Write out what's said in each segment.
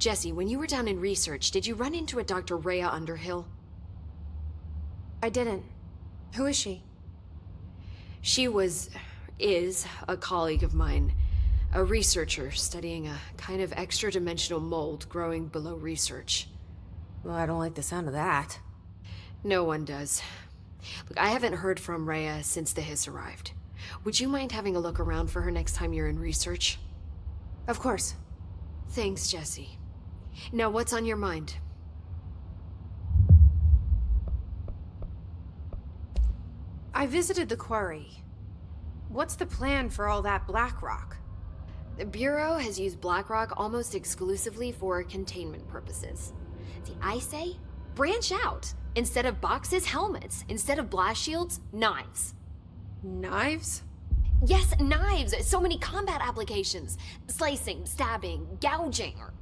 Jesse, when you were down in research, did you run into a Dr. Rhea Underhill? I didn't. Who is she? She is a colleague of mine. A researcher studying a kind of extra-dimensional mold growing below research. Well, I don't like the sound of that. No one does. Look, I haven't heard from Rhea since the hiss arrived. Would you mind having a look around for her next time you're in research? Of course. Thanks, Jesse. Now, what's on your mind? I visited the quarry. What's the plan for all that black rock? The Bureau has used Blackrock almost exclusively for containment purposes. See, I say, branch out. Instead of boxes, helmets. Instead of blast shields, knives. Knives? Yes, knives! So many combat applications. Slicing, stabbing, gouging, or...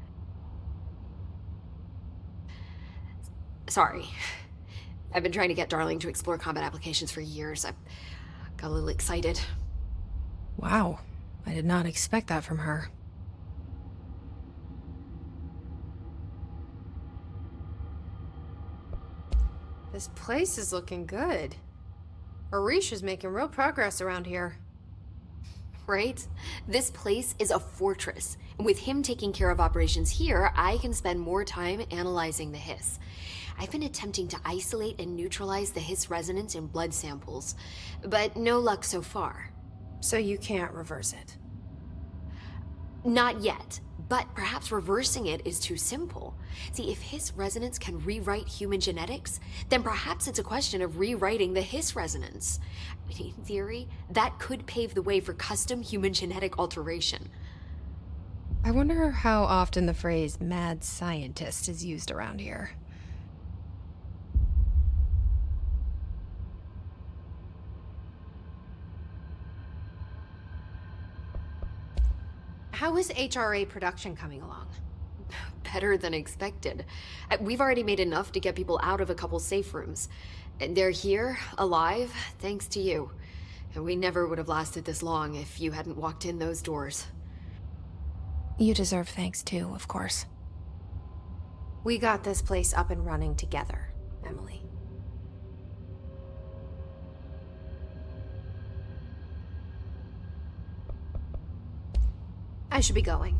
Sorry. I've been trying to get Darling to explore combat applications for years. I got a little excited. Wow. I did not expect that from her. This place is looking good. Arish is making real progress around here. Right? This place is a fortress. And with him taking care of operations here, I can spend more time analyzing the hiss. I've been attempting to isolate and neutralize the hiss resonance in blood samples, but no luck so far. So you can't reverse it? Not yet, but perhaps reversing it is too simple. See, if hiss resonance can rewrite human genetics, then perhaps it's a question of rewriting the hiss resonance. In theory, that could pave the way for custom human genetic alteration. I wonder how often the phrase mad scientist is used around here. How is HRA production coming along? Better than expected. We've already made enough to get people out of a couple safe rooms. And they're here, alive, thanks to you. And we never would have lasted this long if you hadn't walked in those doors. You deserve thanks too, of course. We got this place up and running together, Emily. I should be going.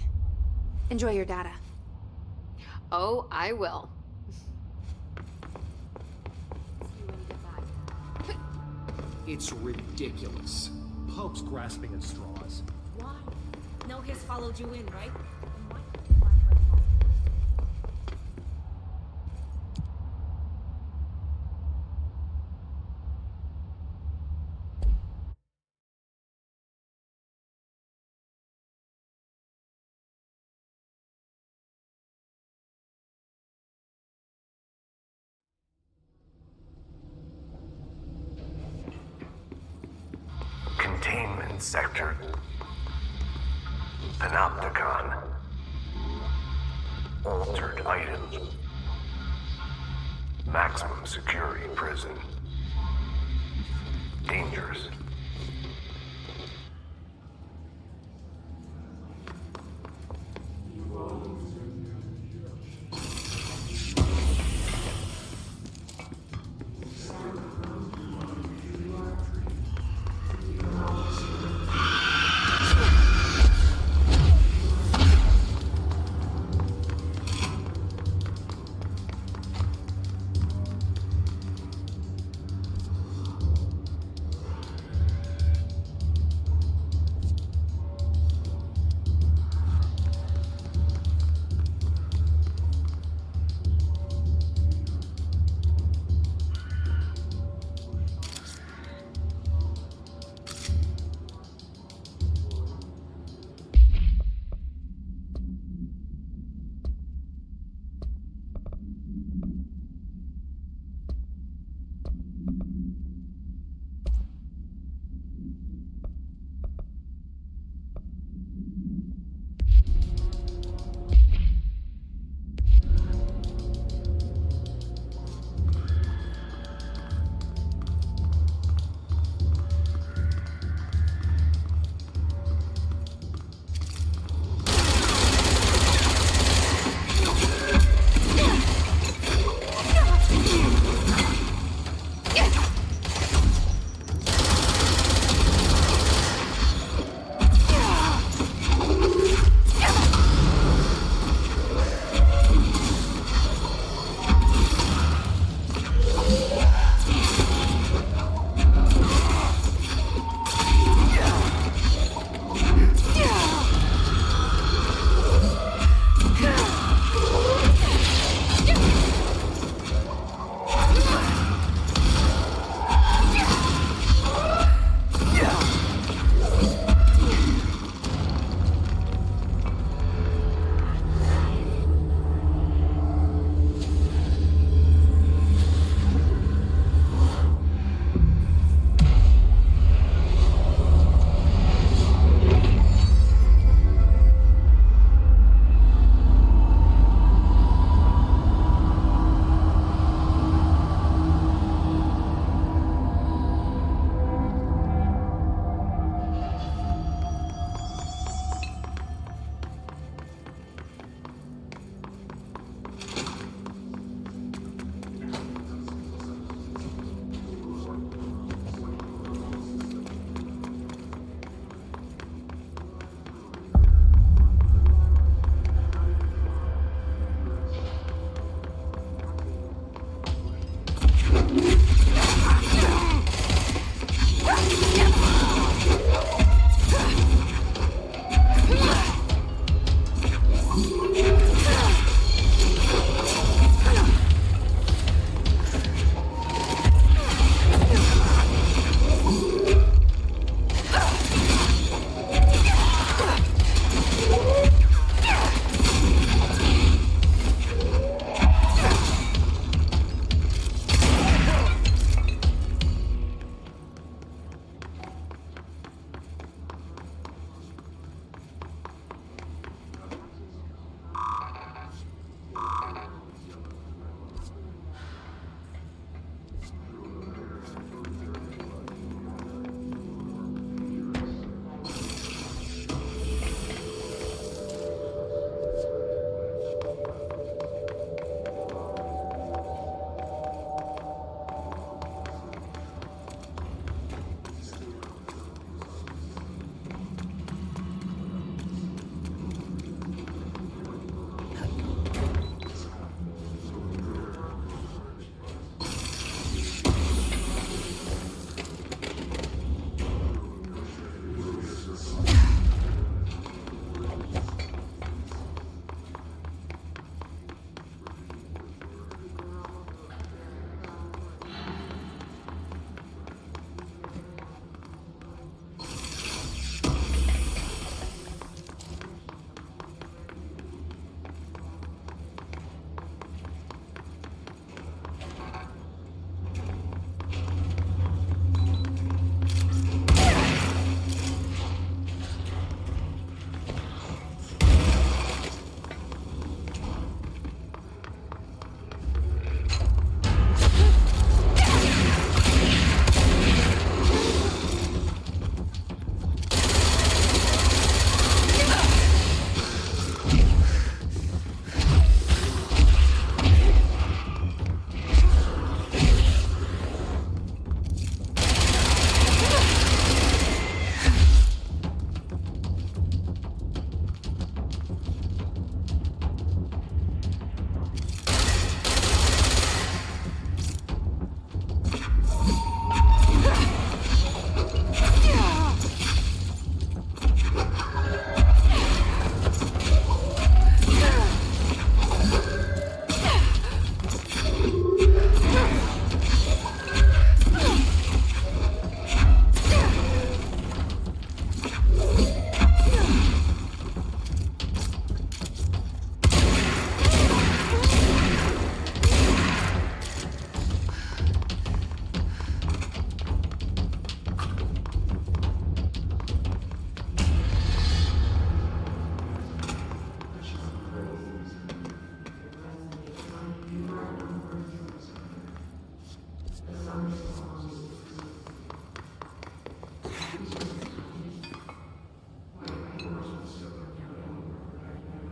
Enjoy your data. Oh, I will. It's ridiculous. Pope's grasping at straws. Why? No hiss followed you in, right? Containment sector. Panopticon. Altered items. Maximum security prison. Dangerous.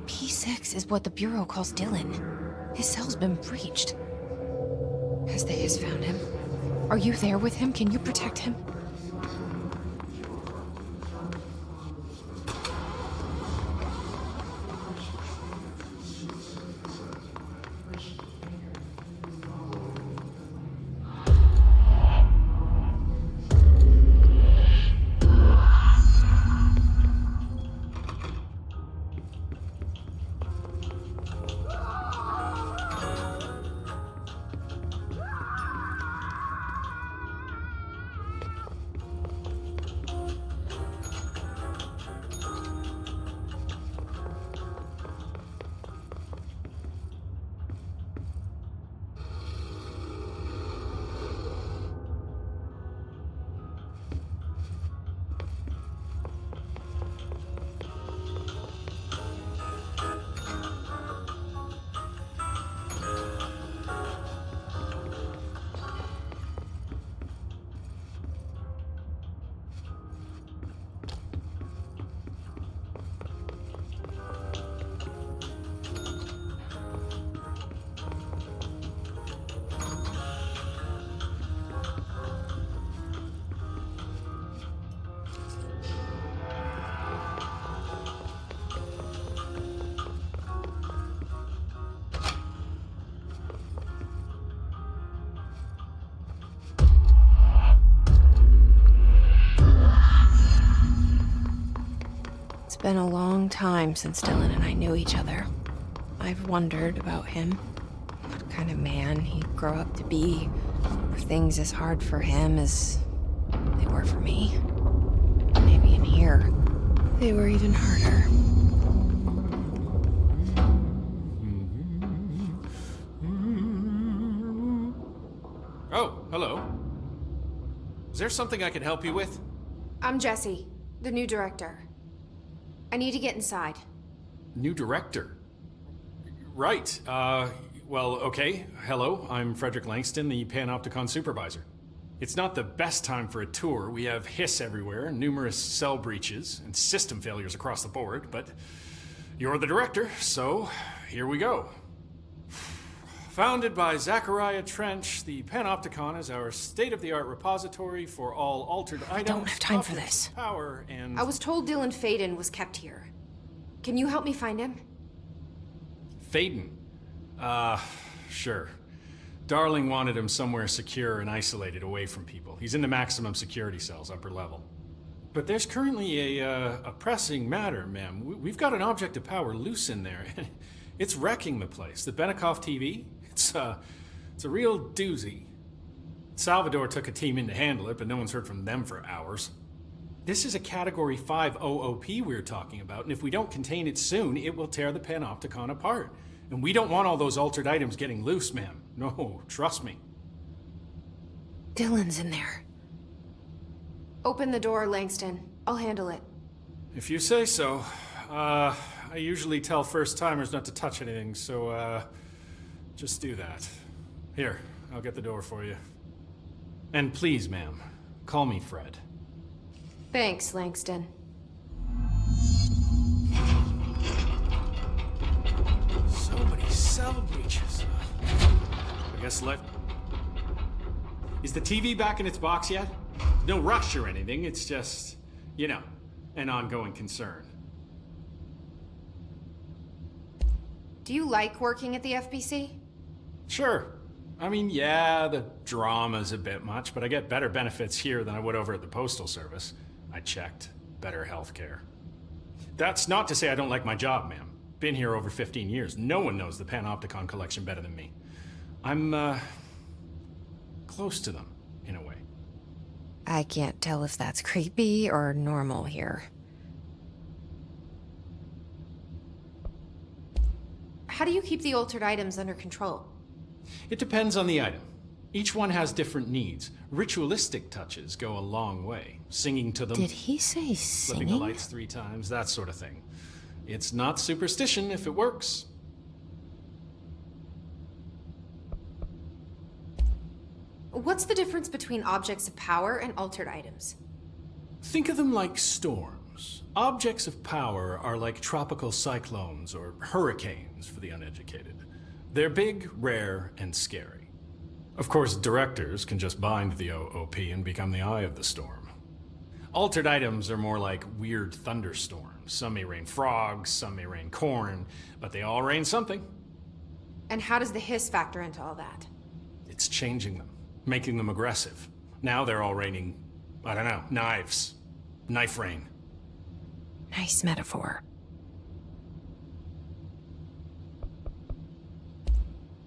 P6 is what the Bureau calls Dylan. His cell's been breached. Has the Hiss found him? Are you there with him? Can you protect him? It's been a long time since Dylan and I knew each other. I've wondered about him. What kind of man he'd grow up to be. Were things as hard for him as they were for me? Maybe in here, they were even harder. Oh, hello. Is there something I can help you with? I'm Jessie, the new director. I need to get inside. New director? Right. Well, okay. Hello, I'm Frederick Langston, the Panopticon supervisor. It's not the best time for a tour. We have hiss everywhere, numerous cell breaches, and system failures across the board, but you're the director, so here we go. Founded by Zachariah Trench, the Panopticon is our state-of-the-art repository for all altered items. I don't have time for this. Power and... I was told Dylan Faden was kept here. Can you help me find him? Faden? Sure. Darling wanted him somewhere secure and isolated away from people. He's in the maximum security cells, upper level. But there's currently a pressing matter, ma'am. We've got an object of power loose in there. It's wrecking the place. The Benikoff TV? It's a real doozy. Salvador took a team in to handle it, but no one's heard from them for hours. This is a Category 5 OOP we're talking about, and if we don't contain it soon, it will tear the Panopticon apart. And we don't want all those altered items getting loose, ma'am. No, trust me. Dylan's in there. Open the door, Langston. I'll handle it. If you say so. I usually tell first-timers not to touch anything, so, just do that. Here, I'll get the door for you. And please, ma'am, call me Fred. Thanks, Langston. So many cell breaches. I guess Is the TV back in its box yet? No rush or anything, it's just, you know, an ongoing concern. Do you like working at the FBC? Sure. I mean, yeah, the drama's a bit much, but I get better benefits here than I would over at the Postal Service. I checked. Better healthcare. That's not to say I don't like my job, ma'am. Been here over 15 years. No one knows the Panopticon collection better than me. I'm, close to them, in a way. I can't tell if that's creepy or normal here. How do you keep the altered items under control? It depends on the item. Each one has different needs. Ritualistic touches go a long way. Singing to them. Did he say flipping singing? the lights 3 times, that sort of thing. It's not superstition if it works. What's the difference between objects of power and altered items? Think of them like storms. Objects of power are like tropical cyclones or hurricanes for the uneducated. They're big, rare, and scary. Of course, directors can just bind the OOP and become the eye of the storm. Altered items are more like weird thunderstorms. Some may rain frogs, some may rain corn, but they all rain something. And how does the hiss factor into all that? It's changing them, making them aggressive. Now they're all raining, I don't know, knives. Knife rain. Nice metaphor.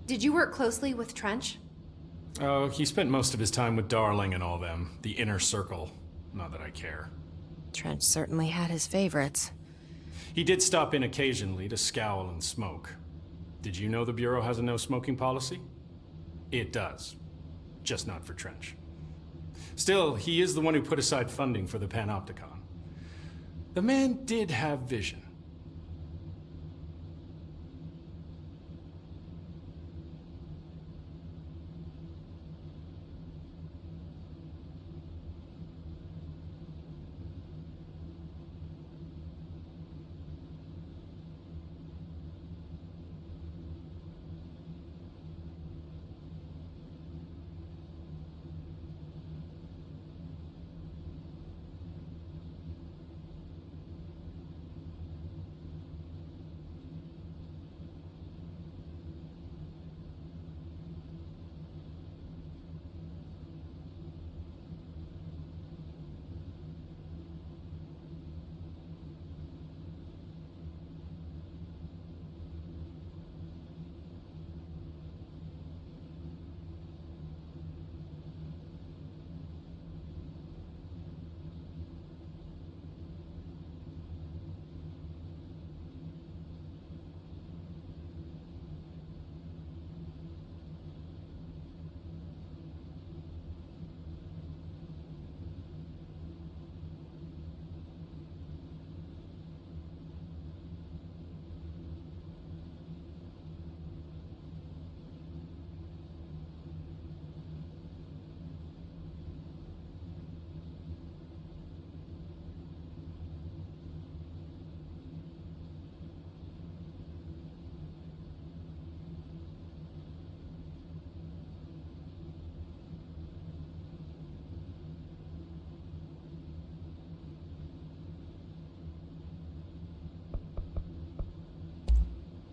Did you work closely with Trench? Oh, he spent most of his time with Darling and all them. The inner circle. Not that I care. Trench certainly had his favorites. He did stop in occasionally to scowl and smoke. Did you know the Bureau has a no-smoking policy? It does. Just not for Trench. Still, he is the one who put aside funding for the Panopticon. The man did have vision.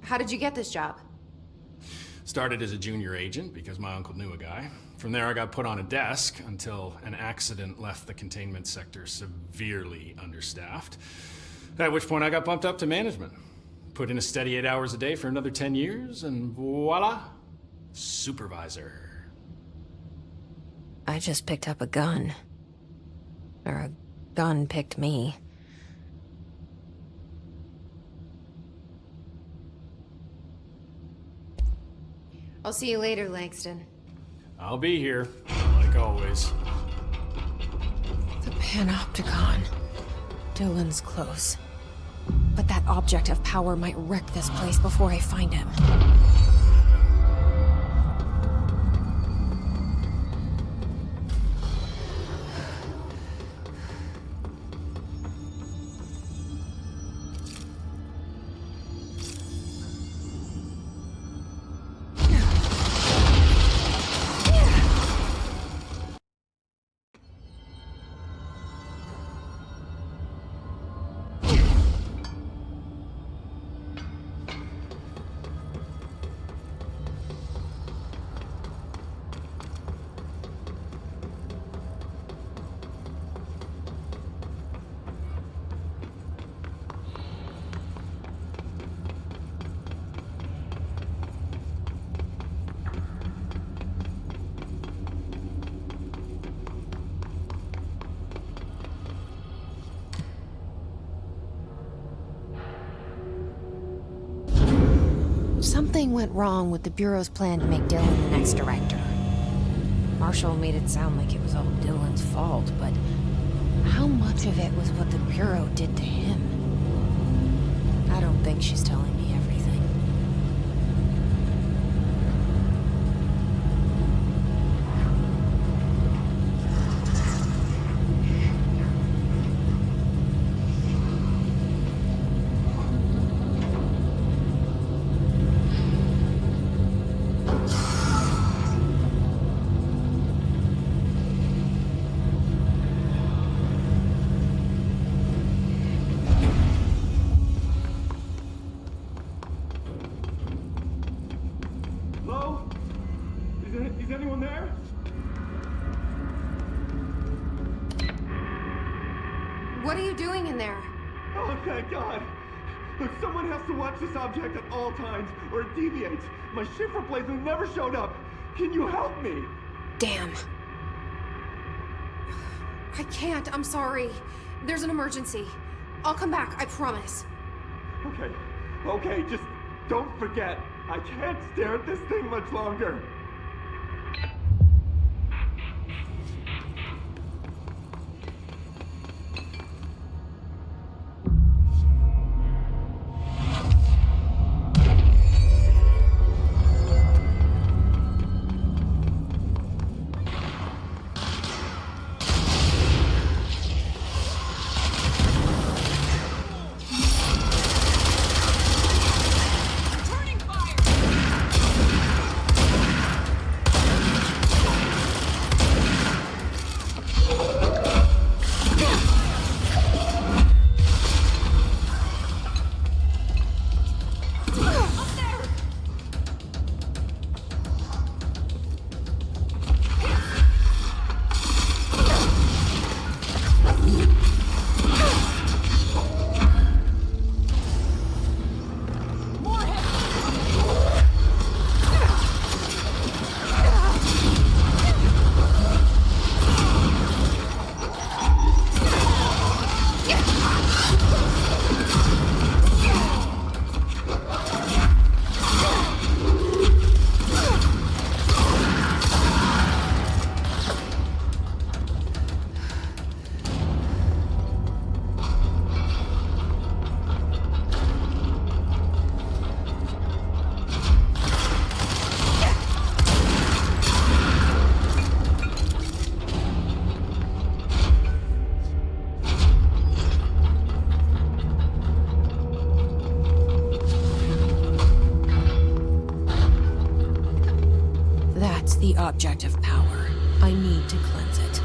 How did you get this job? Started as a junior agent because my uncle knew a guy. From there I got put on a desk until an accident left the containment sector severely understaffed. At which point I got bumped up to management. Put in a steady 8 hours a day for another 10 years and voila, supervisor. I just picked up a gun. Or a gun picked me. I'll see you later, Langston. I'll be here, like always. The Panopticon. Dylan's close. But that object of power might wreck this place before I find him. Something went wrong with the Bureau's plan to make Dylan the next director. Marshall made it sound like it was all Dylan's fault, but how much of it was what the Bureau did to him? I don't think she's telling me everything. What are you doing in there? Oh, thank God! Look, someone has to watch this object at all times, or it deviates. My shift replacement never showed up. Can you help me? Damn. I can't, I'm sorry. There's an emergency. I'll come back, I promise. Okay, just don't forget. I can't stare at this thing much longer. The object of power. I need to cleanse it.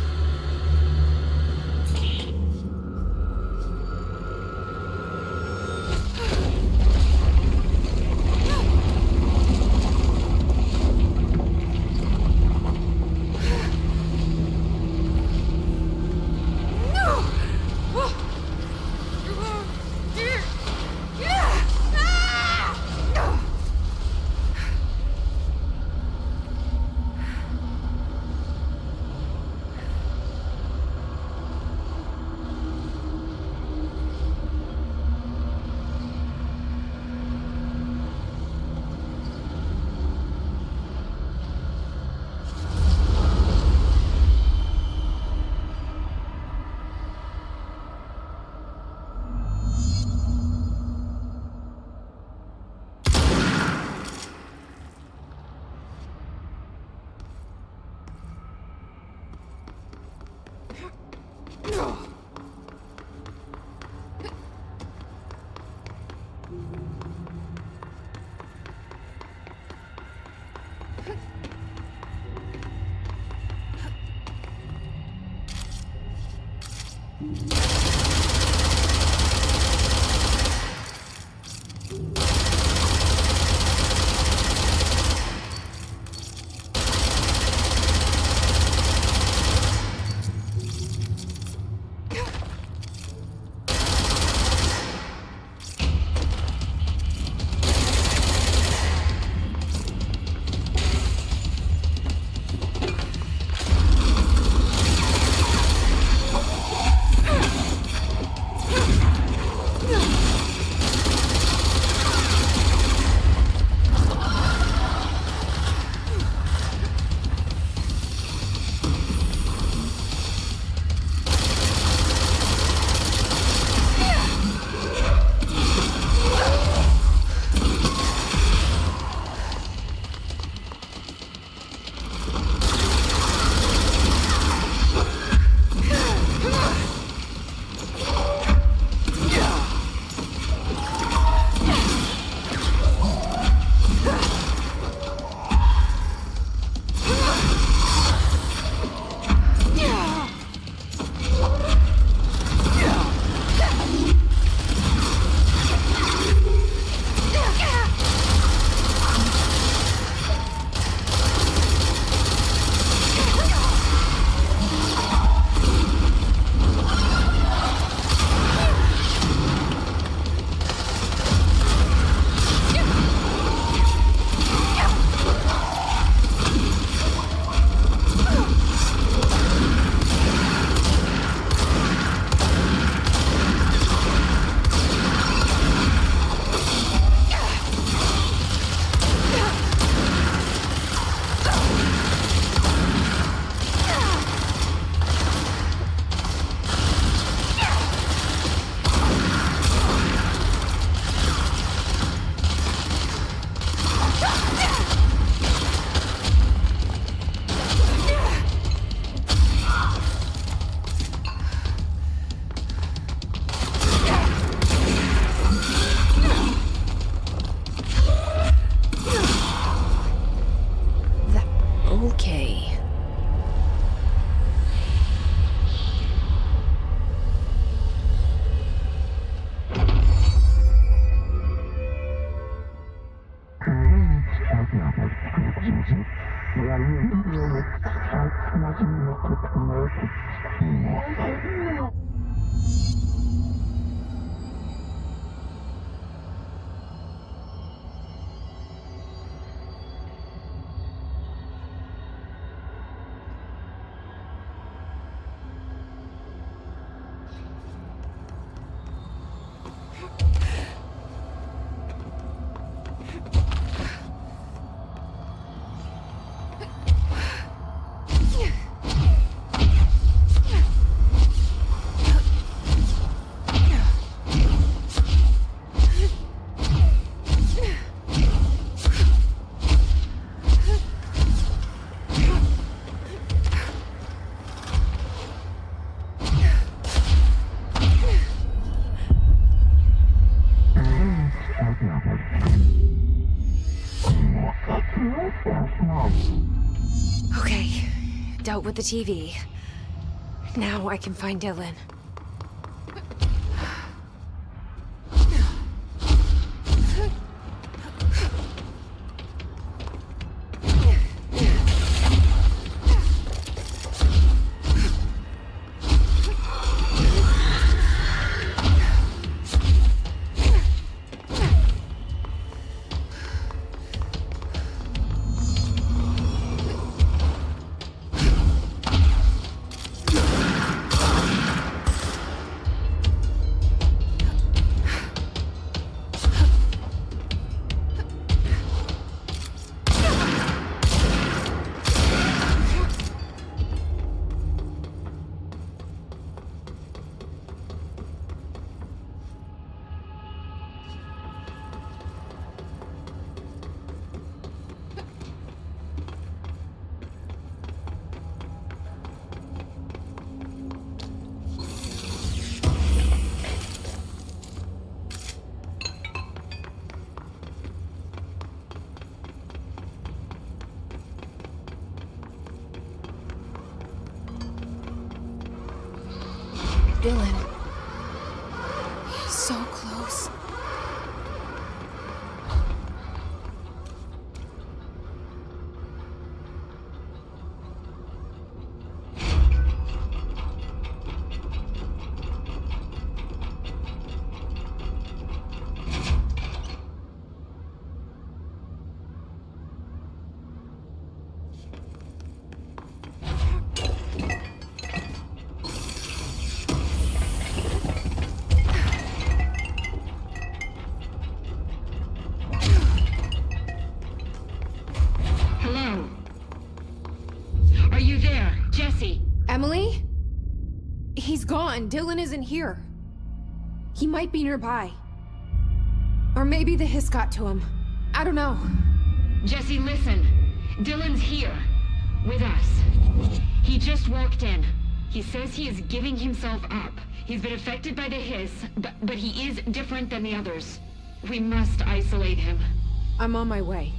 Okay, dealt with the TV. Now I can find Dylan. Dylan. He's so close. Hello? Are you there, Jesse? Emily? He's gone. Dylan isn't here. He might be nearby. Or maybe the hiss got to him. I don't know. Jesse, listen. Dylan's here. With us. He just walked in. He says he is giving himself up. He's been affected by the hiss, but he is different than the others. We must isolate him. I'm on my way.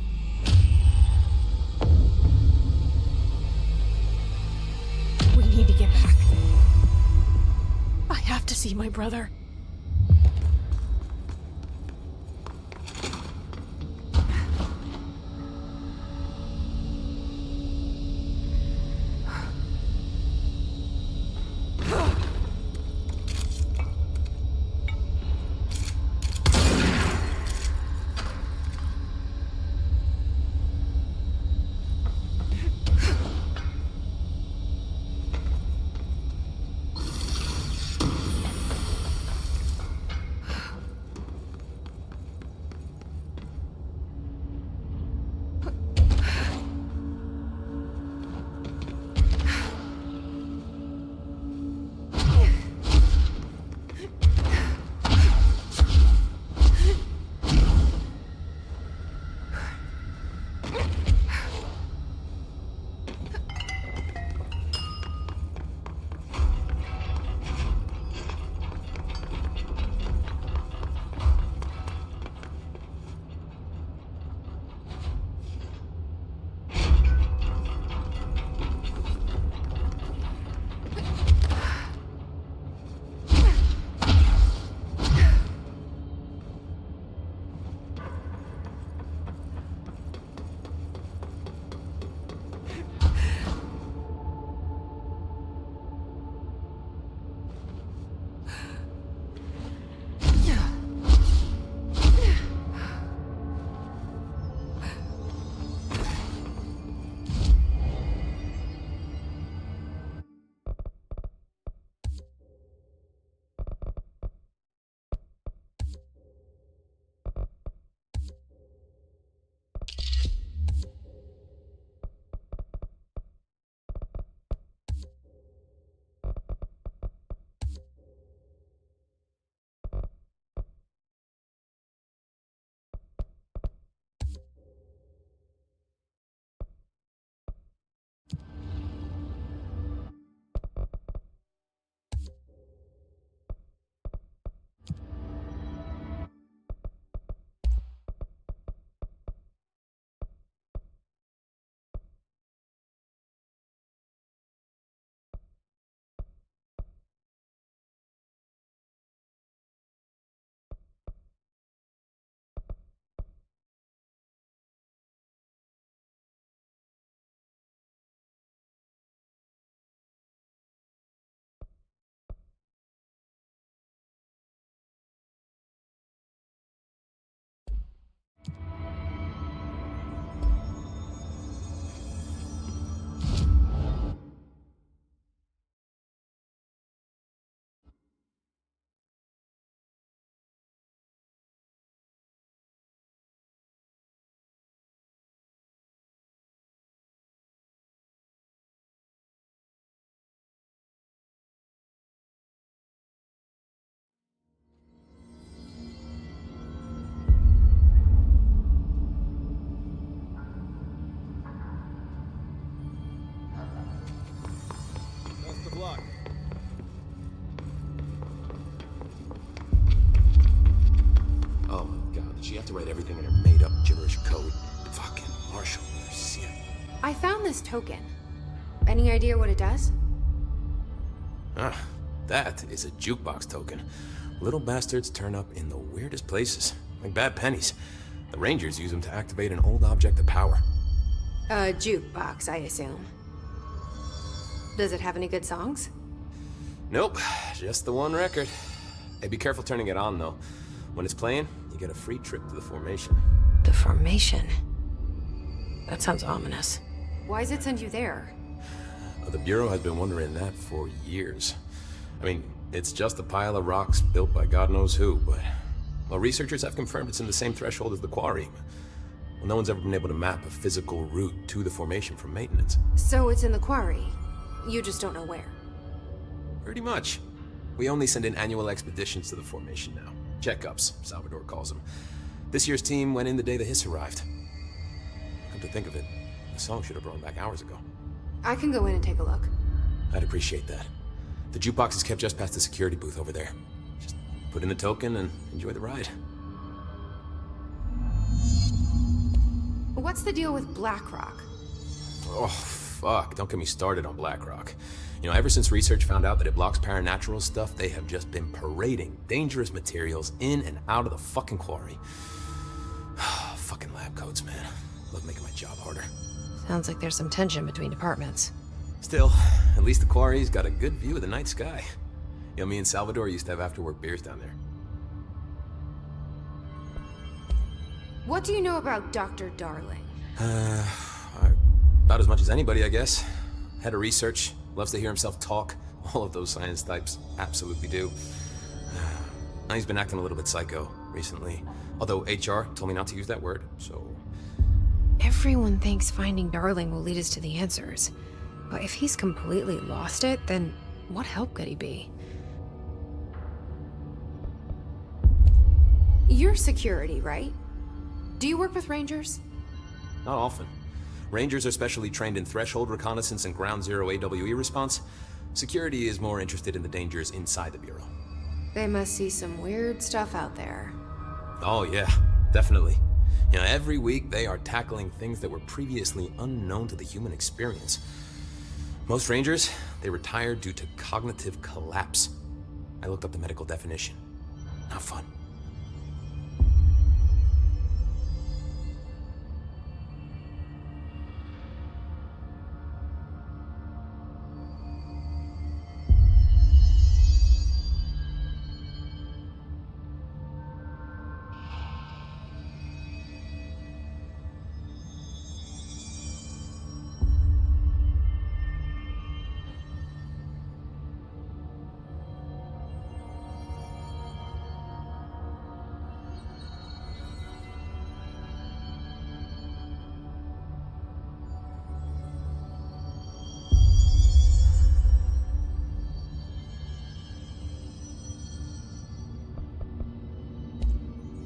We need to get back. I have to see my brother. of luck. Oh my god, did she have to write everything in her made-up gibberish code? Fucking Marshall, you're sick. I found this token. Any idea what it does? Ah, that is a jukebox token. Little bastards turn up in the weirdest places, like bad pennies. The Rangers use them to activate an old object of power. A jukebox, I assume. Does it have any good songs? Nope, just the one record. Hey, be careful turning it on, though. When it's playing, you get a free trip to the formation. The formation? That sounds ominous. Why does it send you there? The Bureau has been wondering that for years. I mean, it's just a pile of rocks built by God knows who, but... Well, researchers have confirmed it's in the same threshold as the quarry. Well, no one's ever been able to map a physical route to the formation from maintenance. So it's in the quarry. You just don't know where. Pretty much. We only send in annual expeditions to the formation now. Checkups, Salvador calls them. This year's team went in the day the hiss arrived. Come to think of it, the song should have brought back hours ago. I can go in and take a look. I'd appreciate that. The jukebox is kept just past the security booth over there. Just put in the token and enjoy the ride. What's the deal with BlackRock? Oh, fuck. Don't get me started on BlackRock. You know, ever since research found out that it blocks paranatural stuff, they have just been parading dangerous materials in and out of the fucking quarry. Fucking lab coats, man. Love making my job harder. Sounds like there's some tension between departments. Still, at least the quarry's got a good view of the night sky. You know, me and Salvador used to have after-work beers down there. What do you know about Dr. Darling? About as much as anybody, I guess. Head of research, loves to hear himself talk. All of those science types absolutely do. Now he's been acting a little bit psycho recently. Although HR told me not to use that word, so... Everyone thinks finding Darling will lead us to the answers. But if he's completely lost it, then what help could he be? You're security, right? Do you work with Rangers? Not often. Rangers are specially trained in threshold reconnaissance and ground zero AWE response. Security is more interested in the dangers inside the Bureau. They must see some weird stuff out there. Oh yeah, definitely. You know, every week they are tackling things that were previously unknown to the human experience. Most Rangers, they retire due to cognitive collapse. I looked up the medical definition. Not fun.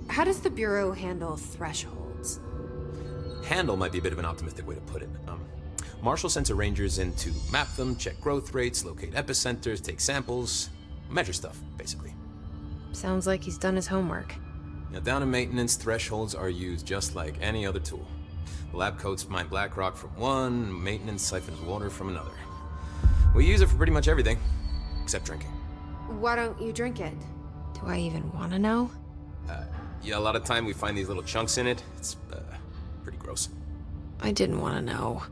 How does the Bureau handle thresholds? Handle might be a bit of an optimistic way to put it. Marshall sends her Rangers in to map them, check growth rates, locate epicenters, take samples, measure stuff, basically. Sounds like he's done his homework. Now, down in maintenance, thresholds are used just like any other tool. The lab coats mine black rock from one, maintenance siphons water from another. We use it for pretty much everything, except drinking. Why don't you drink it? Do I even want to know? Yeah, a lot of time we find these little chunks in it. It's, pretty gross. I didn't want to know.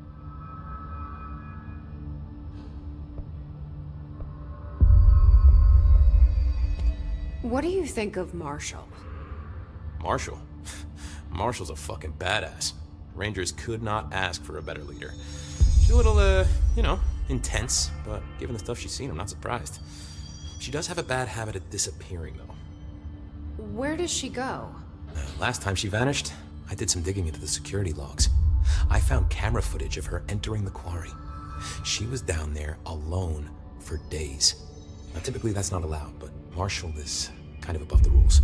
What do you think of Marshall? Marshall? Marshall's a fucking badass. Rangers could not ask for a better leader. She's a little, you know, intense, but given the stuff she's seen, I'm not surprised. She does have a bad habit of disappearing, though. Where does she go? Last time she vanished, I did some digging into the security logs. I found camera footage of her entering the quarry. She was down there alone for days. Now, typically that's not allowed, but Marshall is kind of above the rules.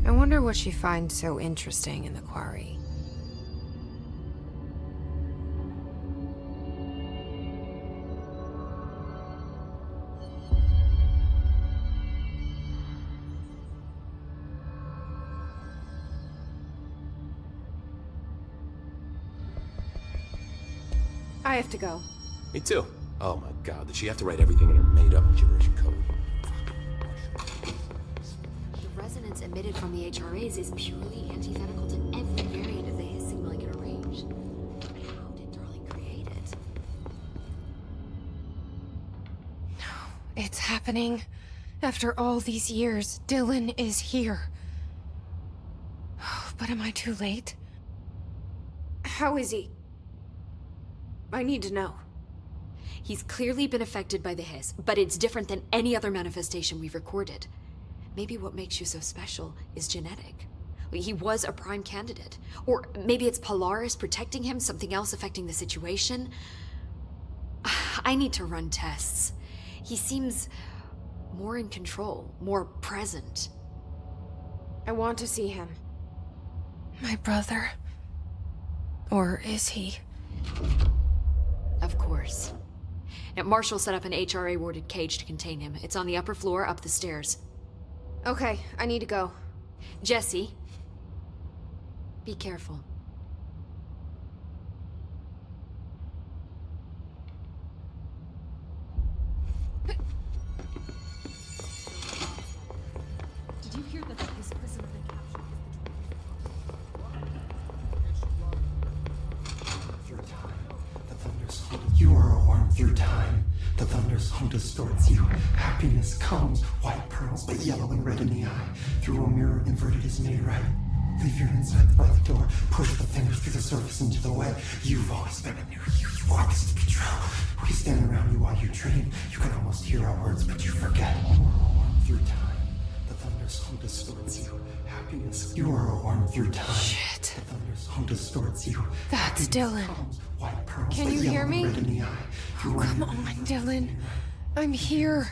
I wonder what she finds so interesting in the quarry. I have to go. Me too. Oh my god, did she have to write everything in her made-up gibberish code? The resonance emitted from the HRAs is purely antithetical to every variant of the Hiss signal I can arrange. How did Darling create it? It's happening. After all these years, Dylan is here. But am I too late? How is he? I need to know. He's clearly been affected by the Hiss, but it's different than any other manifestation we've recorded. Maybe what makes you so special is genetic. He was a prime candidate. Or maybe it's Polaris protecting him, something else affecting the situation. I need to run tests. He seems more in control, more present. I want to see him. My brother? Or is he? Of course. Now, Marshall set up an HRA-warded cage to contain him. It's on the upper floor, up the stairs. Okay, I need to go. Jesse, be careful. Did you hear that the Hiss prison has been captured? Through time, the thunders hunt. You are a worm through time. The thunders hunt distorts you. Happiness comes, white pearls, but yellow and red in the eye. Through a mirror inverted is made right. Leave your inside by the door. Push the fingers through the surface into the wet. You've always been a new you. You want this to be true. We stand around you while you dream. You can almost hear our words, but you forget. You are a worm through time. The thunders hunt distorts you. Happiness. You are a worm through time. Shit. The thunders hunt distorts you. That's Dylan. White pearls, Can but you yellow hear and me? red in the eye. Oh, come on, Dylan. I'm here.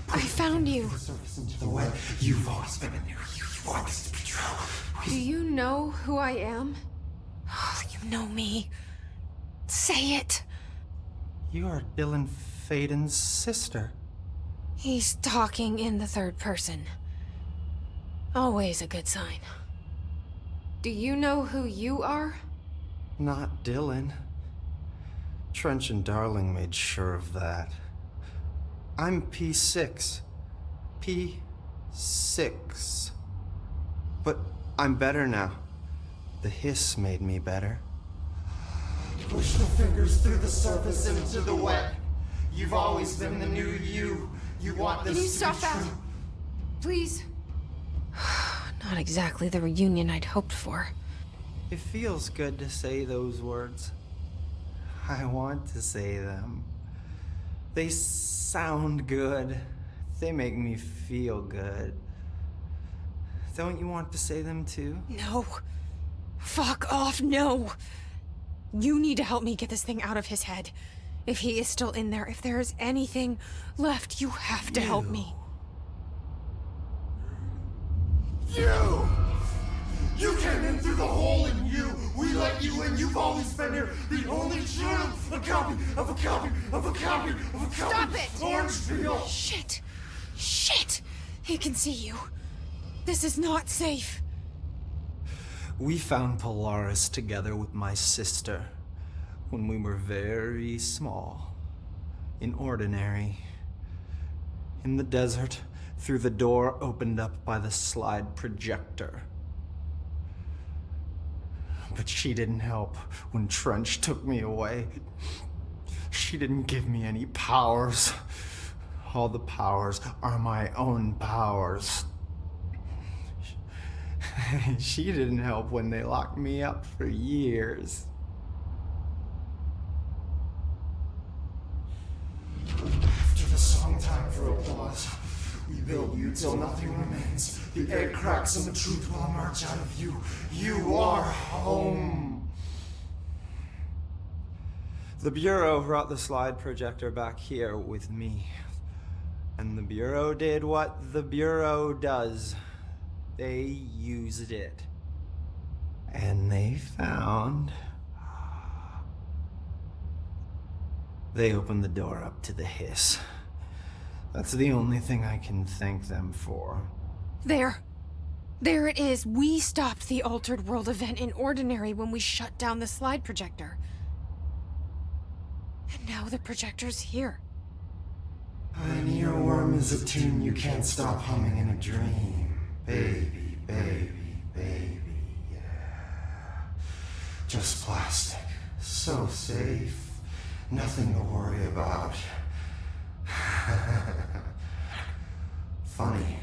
I found you. Into the wet. You've always been a new you. You want this to be true. Do you know who I am? Oh, you know me. Say it. You are Dylan Faden's sister. He's talking in the third person. Always a good sign. Do you know who you are? Not Dylan. Trench and Darling made sure of that. I'm P6. P6. But I'm better now. The Hiss made me better. Push the fingers through the surface into the wet. You've always been the new you. You want this Can you to stop be that? true. Please. Not exactly the reunion I'd hoped for. It feels good to say those words. I want to say them. They sound good. They make me feel good. Don't you want to say them too? No. Fuck off, no. You need to help me get this thing out of his head. If he is still in there, if there is anything left, you have to help me. You! You came in through the hole in you. We let you in. You've always been here. The only true. A copy of a copy of a copy of a copy. Stop it! Orange peel. Shit. Shit. He can see you. This is not safe. We found Polaris together with my sister when we were very small, in Ordinary, in the desert, through the door opened up by the slide projector. But she didn't help when Trench took me away. She didn't give me any powers. All the powers are my own powers. She didn't help when they locked me up for years. After the song, time for applause. We build you till nothing remains. The egg cracks and the truth will emerge out of you. You are home. The Bureau brought the slide projector back here with me. And the Bureau did what the Bureau does. They used it. And they found... They opened the door up to the Hiss. That's the only thing I can thank them for. There. There it is. We stopped the Altered World event in Ordinary when we shut down the slide projector. Now the projector's here. An earworm is a tune you can't stop humming in a dream. Baby, baby, baby, yeah. Just plastic. So safe. Nothing to worry about. Funny.